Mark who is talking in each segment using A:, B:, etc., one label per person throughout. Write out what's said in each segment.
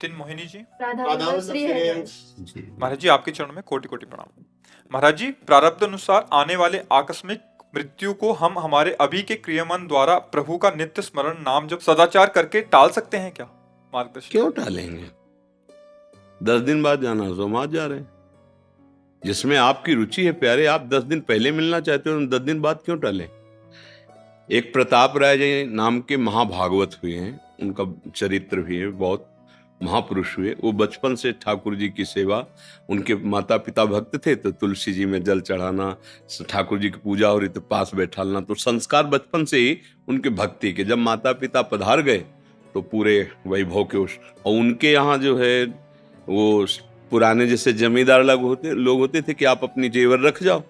A: तीन मोहिनी जी।
B: राधा श्री है।
A: महाराज जी आपके चरणों में कोटि कोटि प्रणाम। महाराज जी, प्रारब्ध अनुसार आने वाले आकस्मिक मृत्यु को हम हमारे अभी के क्रियामन द्वारा प्रभु का नित्य स्मरण नाम जब सदाचार करके टाल सकते हैं क्या? मार्गदर्शन।
B: क्यों टालेंगे? 10 दिन बाद जाना हो तो आज जा रहे हैं। जिसमें आपकी रुचि है प्यारे, आप 10 दिन पहले मिलना चाहते हो, 10 दिन बाद क्यों टालें? एक प्रताप राय जी नाम के महाभागवत हुए हैं, उनका चरित्र भी है, बहुत महापुरुष हुए। वो बचपन से ठाकुर जी की सेवा, उनके माता पिता भक्त थे तो तुलसी जी में जल चढ़ाना, ठाकुर जी की पूजा हो रही तो पास बैठालना, तो संस्कार बचपन से ही उनके भक्ति के। जब माता पिता पधार गए तो पूरे वैभव के और उनके यहाँ जो है वो पुराने जैसे जमींदार लोग होते थे कि आप अपनी जेवर रख जाओ,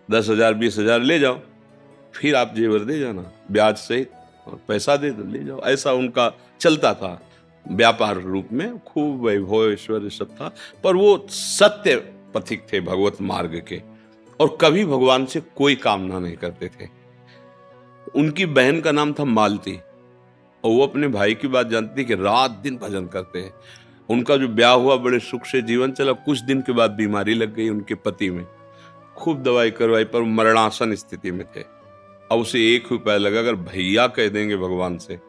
B: 10,000 20,000 ले जाओ, फिर आप जेवर दे जाना ब्याज सहित, और पैसा दे दो ले जाओ। ऐसा उनका चलता था व्यापार रूप में, खूब वैभव ऐश्वर्य सब था। पर वो सत्य पथिक थे भगवत मार्ग के, और कभी भगवान से कोई कामना नहीं करते थे। उनकी बहन का नाम था मालती, और वो अपने भाई की बात जानती कि रात दिन भजन करते हैं। उनका जो ब्याह हुआ बड़े सुख से जीवन चला, कुछ दिन के बाद बीमारी लग गई उनके पति में, खूब दवाई करवाई पर मरणासन स्थिति में थे। अब उसे एक उपाय लगा, अगर भैया कह देंगे भगवान से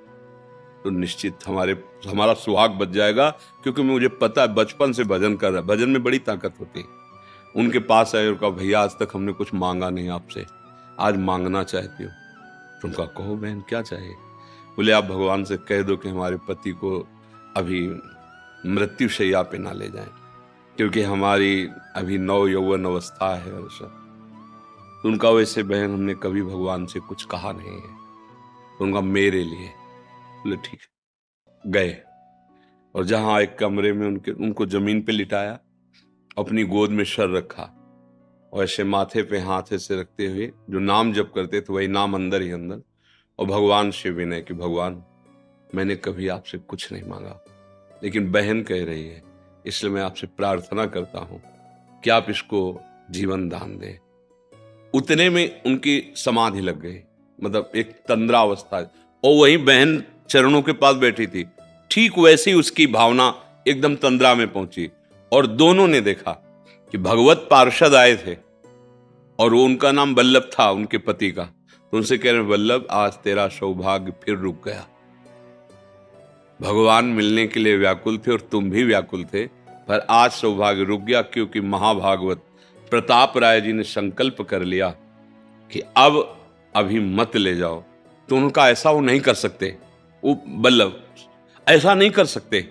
B: तो निश्चित हमारा सुहाग बच जाएगा, क्योंकि मुझे पता है बचपन से भजन कर रहा है, भजन में बड़ी ताकत होती है। उनके पास आए और कहा, भैया आज तक हमने कुछ मांगा नहीं आपसे, आज मांगना चाहती हूँ। तो उनका, कहो बहन क्या चाहिए? बोले आप भगवान से कह दो कि हमारे पति को अभी मृत्यु शैया पे ना ले जाएं, क्योंकि हमारी अभी नव यौवन अवस्था है। तो उनका, वैसे बहन हमने कभी भगवान से कुछ कहा नहीं है। तो उनका, मेरे लिए। बोले ठीक है। गए और जहां एक कमरे में उनको जमीन पे लिटाया, अपनी गोद में सर रखा, और ऐसे माथे पे हाथ ऐसे रखते हुए जो नाम जप करते थे वही नाम अंदर ही अंदर, और भगवान से विनय कि भगवान मैंने कभी आपसे कुछ नहीं मांगा, लेकिन बहन कह रही है इसलिए मैं आपसे प्रार्थना करता हूं कि आप इसको जीवन दान दें। उतने में उनकी समाधि लग गई, मतलब एक तंद्रा अवस्था, और वही बहन चरणों के पास बैठी थी, ठीक वैसे ही उसकी भावना एकदम तंद्रा में पहुंची। और दोनों ने देखा कि भगवत पार्षद आए थे, और वो उनका नाम वल्लभ था उनके पति का। तो उनसे कह रहे, वल्लभ आज तेरा सौभाग्य फिर रुक गया। भगवान मिलने के लिए व्याकुल थे और तुम भी व्याकुल थे, पर आज सौभाग्य रुक गया, क्योंकि महाभागवत प्रताप राय जी ने संकल्प कर लिया कि अब अभी मत ले जाओ। तो उनका ऐसा वो नहीं कर सकते, वो वल्लभ ऐसा नहीं कर सकते।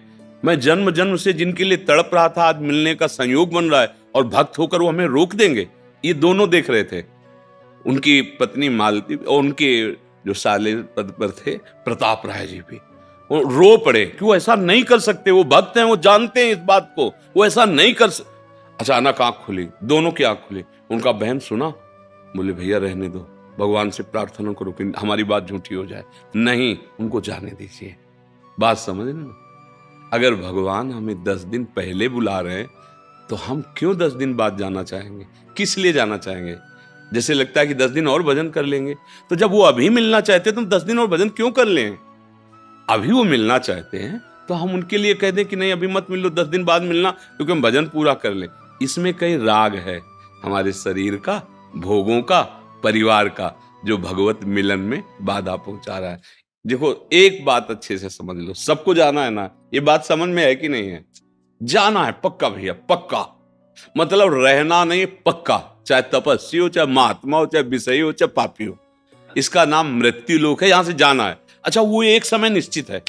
B: मैं जन्म जन्म से जिनके लिए तड़प रहा था, आज मिलने का संयोग बन रहा है, और भक्त होकर वो हमें रोक देंगे? ये दोनों देख रहे थे, उनकी पत्नी मालती और उनके जो साले पद पर थे प्रताप राय जी भी। वो रो पड़े कि वो ऐसा नहीं कर सकते, वो भक्त हैं, वो जानते हैं इस बात को, वो ऐसा नहीं कर सकते। अचानक आंख खुली, दोनों की आंख खुली। उनका, बहन सुना? बोले भैया रहने दो, भगवान से प्रार्थना करो कि हमारी बात झूठी हो जाए। नहीं, उनको जाने दीजिए। बात समझ रहे ना? अगर भगवान हमें 10 दिन पहले बुला रहे हैं तो हम क्यों 10 दिन बाद जाना चाहेंगे? किस लिए जाना चाहेंगे? जैसे लगता है कि 10 दिन और भजन कर लेंगे। तो जब वो अभी मिलना चाहते हैं तो हम 10 दिन और भजन क्यों कर लें? अभी वो मिलना चाहते हैं तो हम उनके लिए कह दें कि नहीं अभी मत मिलो, 10 दिन बाद मिलना, क्योंकि हम भजन पूरा कर लें। इसमें कई राग है हमारे शरीर का, भोगों का, परिवार का, जो भगवत मिलन में बाधा पहुंचा रहा है। देखो एक बात अच्छे से समझ लो, सबको जाना है ना, ये बात समझ में है कि नहीं है? जाना है पक्का भैया, पक्का। मतलब रहना नहीं, पक्का। चाहे तपस्वी हो, चाहे महात्मा हो, चाहे विषयी हो, चाहे पापी हो, इसका नाम मृत्यु लोक है, यहां से जाना है। अच्छा, वो एक समय निश्चित है।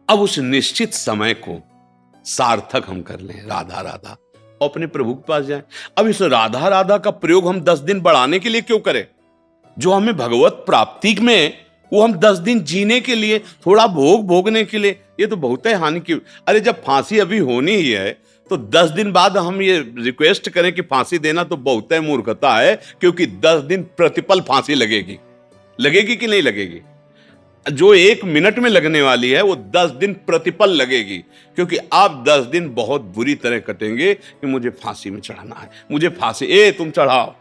B: अब उस निश्चित समय को सार्थक हम कर लें, राधा राधा, और अपने प्रभु के पास जाएं। अब इस राधा राधा का प्रयोग हम 10 दिन बढ़ाने के लिए क्यों करें? जो हमें भगवत प्राप्ति में, वो हम 10 दिन जीने के लिए, थोड़ा भोग भोगने के लिए, ये तो बहुत है हानि की। अरे जब फांसी अभी होनी ही है तो 10 दिन बाद हम ये रिक्वेस्ट करें कि फांसी देना, तो बहुत है मूर्खता है, क्योंकि 10 दिन प्रतिपल फांसी लगेगी। लगेगी कि नहीं लगेगी? जो 1 मिनट में लगने वाली है वो 10 दिन प्रतिपल लगेगी, क्योंकि आप 10 दिन बहुत बुरी तरह कटेंगे कि मुझे फांसी में चढ़ाना है, मुझे फांसी, तुम चढ़ाओ।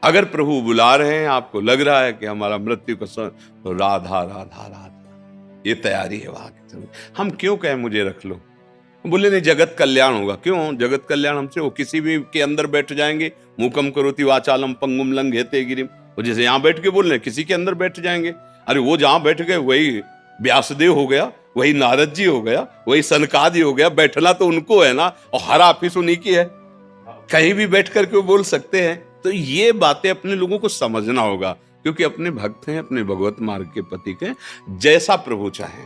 B: अगर प्रभु बुला रहे हैं, आपको लग रहा है कि हमारा मृत्यु का समय, तो राधा राधा राधा, ये तैयारी है वहां की। हम क्यों कहें मुझे रख लो, बोले नहीं जगत कल्याण होगा। क्यों जगत कल्याण हमसे? वो किसी भी के अंदर बैठ जाएंगे, मूकम करोति वाचालम पंगुम लंघयते गिरिम, वो जैसे यहाँ बैठ के बोल रहे किसी के अंदर बैठ जाएंगे। अरे वो जहां बैठ गए वही व्यासदेव हो गया, वही नारद जी हो गया, वही सनकादि हो गया। बैठना तो उनको है ना, और हर ऑफिस उन्हीं की है, कहीं भी बैठ करके वो बोल सकते हैं। तो ये बातें अपने लोगों को समझना होगा, क्योंकि अपने भक्त हैं, अपने भगवत मार्ग के पथिक हैं। जैसा प्रभु चाहे,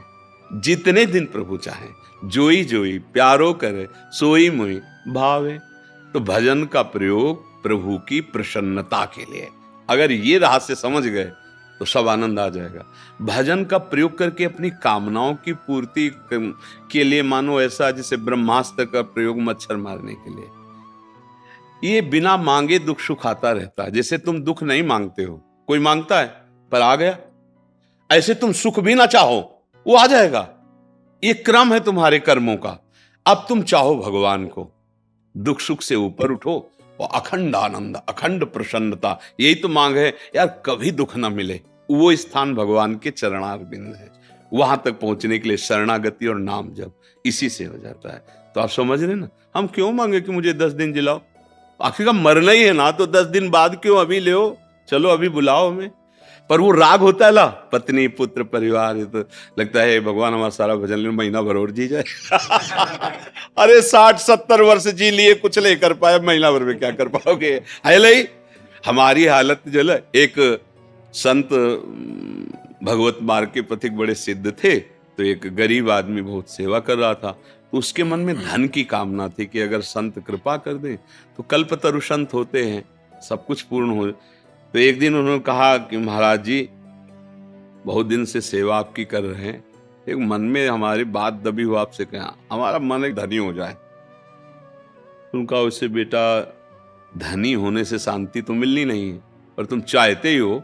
B: जितने दिन प्रभु चाहे, जोई जोई प्यारो करे, सोई मोई भावे। तो भजन का प्रयोग प्रभु की प्रसन्नता के लिए, अगर ये रहस्य समझ गए तो सब आनंद आ जाएगा। भजन का प्रयोग करके अपनी कामनाओं की पूर्ति के लिए, मानो ऐसा जैसे ब्रह्मास्त्र का प्रयोग मच्छर मारने के लिए। ये बिना मांगे दुख सुख आता रहता है। जैसे तुम दुख नहीं मांगते हो, कोई मांगता है पर आ गया, ऐसे तुम सुख भी ना चाहो वो आ जाएगा। ये क्रम है तुम्हारे कर्मों का। अब तुम चाहो भगवान को, दुख सुख से ऊपर उठो और अखंड आनंद, अखंड प्रसन्नता, यही तो मांग है यार। कभी दुख ना मिले, वो स्थान भगवान के चरणारविंद है। वहां तक पहुंचने के लिए शरणागति और नाम जप, इसी से हो जाता है। तो आप समझ रहे ना, हम क्यों मांगे कि मुझे 10 दिन जिलाओ? आखिर मरना ही है ना, तो 10 दिन बाद क्यों, अभी ले, चलो अभी बुलाओ हमें। पर वो राग होता है ला, पत्नी पुत्र परिवार, ये तो लगता है भगवान हमारा सारा भजन ले, महीना भर और जी जाए। अरे 60-70 वर्ष जी लिए, कुछ नहीं कर पाए, महीना भर में क्या कर पाओगे? है नहीं हमारी हालत जो है। एक संत भगवत मार्ग के पथिक बड़े सिद्ध थे, तो एक गरीब आदमी बहुत सेवा कर रहा था, तो उसके मन में धन की कामना थी कि अगर संत कृपा कर दें तो कल्पतरु संत होते हैं, सब कुछ पूर्ण हो। तो एक दिन उन्होंने कहा कि महाराज जी बहुत दिन से सेवा आपकी कर रहे हैं, एक मन में हमारी बात दबी हो, आपसे कहा हमारा मन एक धनी हो जाए। उनका उससे बेटा धनी होने से शांति तो मिलनी नहीं है, पर तुम चाहते ही हो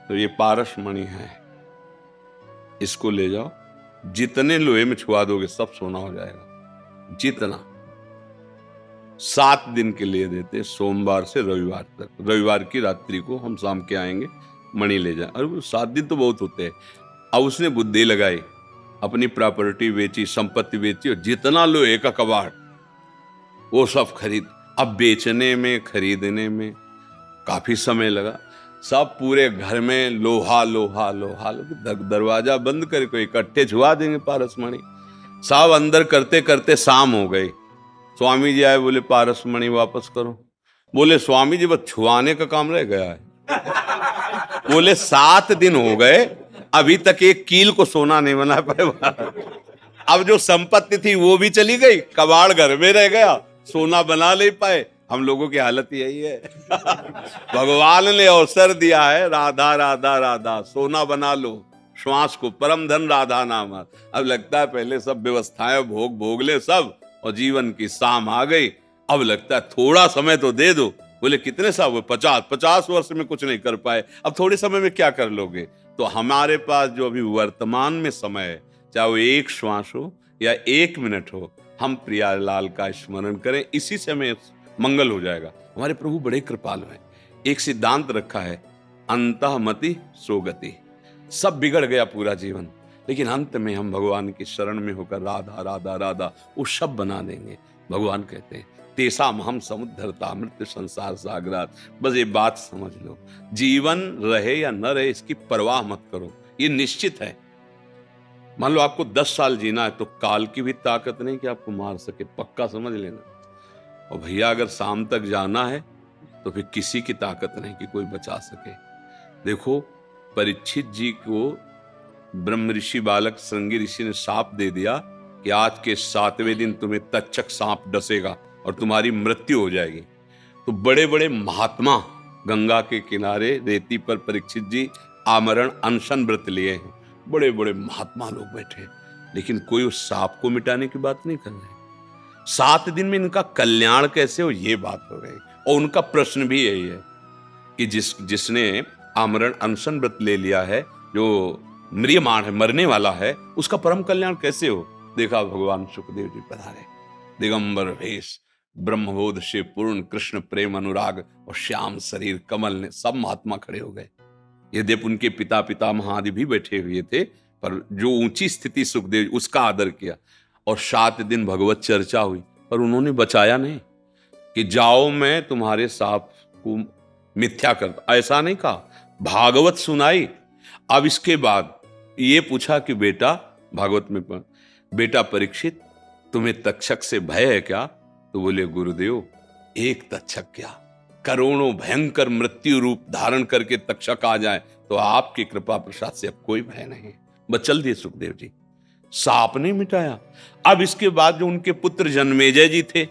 B: तो ये पारस मणि है, इसको ले जाओ, जितने लोहे में छुआ दोगे सब सोना हो जाएगा। जितना 7 दिन के लिए देते, सोमवार से रविवार तक। रविवार की रात्रि को हम शाम के आएंगे, मणि ले जाए। अरे 7 दिन तो बहुत होते हैं। अब उसने बुद्धि लगाई, अपनी प्रॉपर्टी बेची, संपत्ति बेची, और जितना लोहे का कबाड़ वो सब खरीद। अब बेचने में खरीदने में काफी समय लगा। सब पूरे घर में लोहा लोहा लोहा, दरवाजा बंद करके इकट्ठे छुआ देंगे पारस मणि। सब अंदर करते करते शाम हो गई। स्वामी जी आए, बोले पारस मणि वापस करो। बोले स्वामी जी बस छुआने का काम रह गया है। बोले 7 दिन हो गए, अभी तक एक कील को सोना नहीं बना पाए। अब जो संपत्ति थी वो भी चली गई, कबाड़ घर में रह गया, सोना बना नहीं पाए। हम लोगों की हालत यही है। भगवान ने अवसर दिया है, राधा राधा राधा, सोना बना लो श्वास को, परम धन राधा नाम। अब लगता है पहले सब व्यवस्थाएं भोग भोग ले सब, और जीवन की शाम आ गई। अब लगता है थोड़ा समय तो दे दो। बोले कितने साल? 50 वर्ष में कुछ नहीं कर पाए, अब थोड़े समय में क्या कर लोगे? तो हमारे पास जो अभी वर्तमान में समय है, चाहे वो 1 श्वास हो या 1 मिनट हो, हम प्रियालाल का स्मरण करें, इसी से हमें मंगल हो जाएगा। हमारे प्रभु बड़े कृपालु हैं। एक सिद्धांत रखा है, अंतःमति सोगति। सब बिगड़ गया पूरा जीवन, लेकिन अंत में हम भगवान की शरण में होकर राधा राधा राधा वो सब बना देंगे। भगवान कहते हैं तेसाम हम समुद्धरता मृत्यु संसार सागरात। बस ये बात समझ लो, जीवन रहे या न रहे इसकी परवाह मत करो, ये निश्चित है। मान लो आपको 10 साल जीना है तो काल की भी ताकत नहीं कि आपको मार सके, पक्का समझ लेना। और भैया अगर शाम तक जाना है तो फिर किसी की ताकत नहीं कि कोई बचा सके। देखो परीक्षित जी को ब्रह्म ऋषि बालक श्रृंगी ऋषि ने शाप दे दिया कि आज के 7वें दिन तुम्हें तक्षक सांप डसेगा और तुम्हारी मृत्यु हो जाएगी। तो बड़े बड़े महात्मा गंगा के किनारे रेती पर परीक्षित जी आमरण अनशन व्रत लिए हैं। बड़े बड़े महात्मा लोग बैठे, लेकिन कोई उस सांप को मिटाने की बात नहीं कर रहे। 7 दिन में इनका कल्याण कैसे हो, ये बात हो रही। और उनका प्रश्न भी यही है कि जिसने आमरण अनशन व्रत ले लिया है, जो म्रियमाण है, मरने वाला है, उसका परम कल्याण कैसे हो। देखा भगवान सुखदेव जी पधारे, दिगंबर वेश, ब्रह्मबोध से पूर्ण, कृष्ण प्रेम अनुराग और श्याम शरीर कमल ने सब महात्मा खड़े हो गए। यद्यपि उनके पिता पितामह आदि भी बैठे हुए थे, पर जो ऊंची स्थिति सुखदेव उसका आदर किया। और 7 दिन भगवत चर्चा हुई, पर उन्होंने बचाया नहीं कि जाओ मैं तुम्हारे साप को मिथ्या करता, ऐसा नहीं कहा। भागवत सुनाई। अब इसके बाद ये पूछा कि बेटा, भागवत में बेटा परीक्षित, तुम्हें तक्षक से भय है क्या? तो बोले गुरुदेव, एक तक्षक क्या, करोड़ों भयंकर मृत्यु रूप धारण करके तक्षक आ जाए तो आपकी कृपा प्रसाद से अब कोई भय नहीं। बस चल दिए सुखदेव जी, सांप नहीं मिटाया। अब इसके बाद जो उनके पुत्र जन्मेजय जी थे,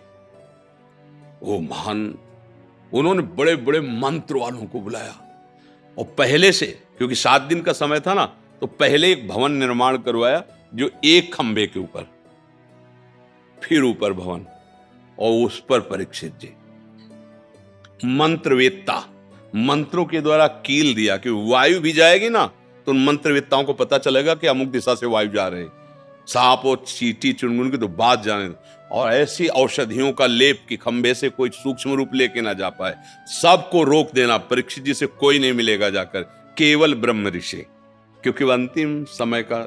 B: वो महान, उन्होंने बड़े बड़े मंत्र वालों को बुलाया और पहले से, क्योंकि 7 दिन का समय था ना, तो पहले एक भवन निर्माण करवाया जो एक खंबे के ऊपर, फिर ऊपर भवन, और उस पर परीक्षित जी मंत्रवेत्ता, मंत्रों के द्वारा कील दिया कि वायु भी जाएगी ना तो उन मंत्रवेत्ताओं को पता चलेगा कि अमुक दिशा से वायु जा रहे, सांप और चींटी चुनमुन की तो बात जाने दो। और ऐसी औषधियों का लेप कि खंबे से कोई सूक्ष्म रूप लेके ना जा पाए, सबको रोक देना। परीक्षित जी से कोई नहीं मिलेगा जाकर, केवल ब्रह्म ऋषि, क्योंकि अंतिम समय का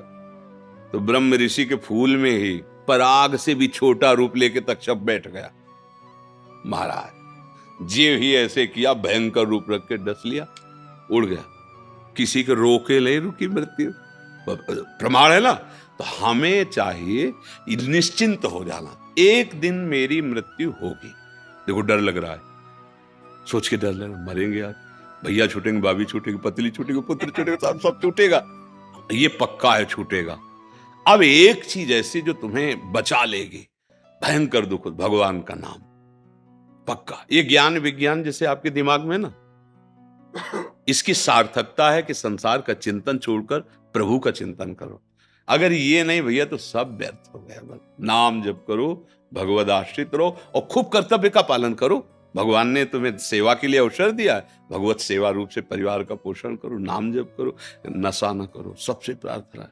B: तो ब्रह्म ऋषि के फूल में ही पराग से भी छोटा रूप लेके तक्षक बैठ गया। महाराज जी ही ऐसे किया, भयंकर रूप रख के डस लिया, उड़ गया, किसी के रोके नहीं रुकी मृत्यु। प्रमाण है ना। तो हमें चाहिए निश्चिंत हो जाना, एक दिन मेरी मृत्यु होगी। देखो डर लग रहा है, सोच के डर लग रहा है, मरेंगे यार, भैया छूटेंगे, भाभी छूटेगी, पत्नी छूटेगी, पुत्र छूटेगा, सब छूटेगा, ये पक्का है छूटेगा। अब एक चीज ऐसी जो तुम्हें बचा लेगी, भयंकर दुख, भगवान का नाम, पक्का। ये ज्ञान विज्ञान जैसे आपके दिमाग में ना, इसकी सार्थकता है कि संसार का चिंतन छोड़कर प्रभु का चिंतन करो। अगर ये नहीं भैया तो सब व्यर्थ हो गया। बस नाम जप करो, भगवद आश्रित रहो और खूब कर्तव्य का पालन करो। भगवान ने तुम्हें सेवा के लिए अवसर दिया है, भगवत सेवा रूप से परिवार का पोषण करो, नाम जप करो, नशा न करो। सबसे प्रार्थना है,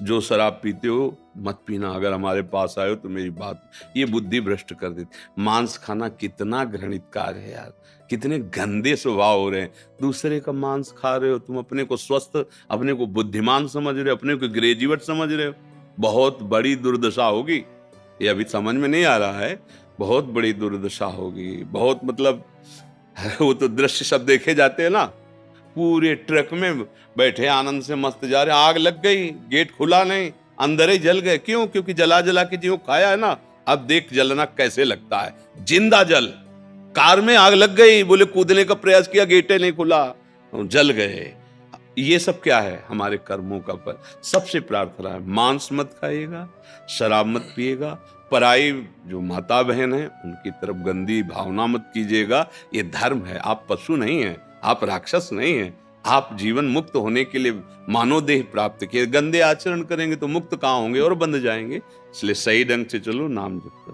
B: जो शराब पीते हो मत पीना। अगर हमारे पास आए हो तो मेरी बात ये बुद्धि भ्रष्ट कर देती। मांस खाना कितना घृणित कार्य है यार, कितने गंदे स्वभाव हो रहे हैं। दूसरे का मांस खा रहे हो, तुम अपने को स्वस्थ, अपने को बुद्धिमान समझ रहे हो, अपने को ग्रेजुएट समझ रहे हो। बहुत बड़ी दुर्दशा होगी, ये अभी समझ में नहीं आ रहा है, बहुत बड़ी दुर्दशा होगी। बहुत मतलब वो तो दृश्य सब देखे जाते हैं ना, पूरे ट्रक में बैठे आनंद से मस्त जा रहे, आग लग गई, गेट खुला नहीं, अंदर ही जल गए। क्यों? क्योंकि जला जला के जो खाया है ना, अब देख जलना कैसे लगता है, जिंदा जल। कार में आग लग गई, बोले कूदने का प्रयास किया, गेटे नहीं खुला, जल गए। ये सब क्या है? हमारे कर्मों का फल। सबसे प्रार्थना है, मांस मत खाइएगा, शराब मत पिएगा, पराई जो माता बहन है उनकी तरफ गंदी भावना मत कीजिएगा। ये धर्म है, आप पशु नहीं हैं, आप राक्षस नहीं हैं। आप जीवन मुक्त होने के लिए मानव देह प्राप्त किए। गंदे आचरण करेंगे तो मुक्त कहाँ होंगे और बंध जाएंगे। इसलिए सही ढंग से चलो, नाम जप करो।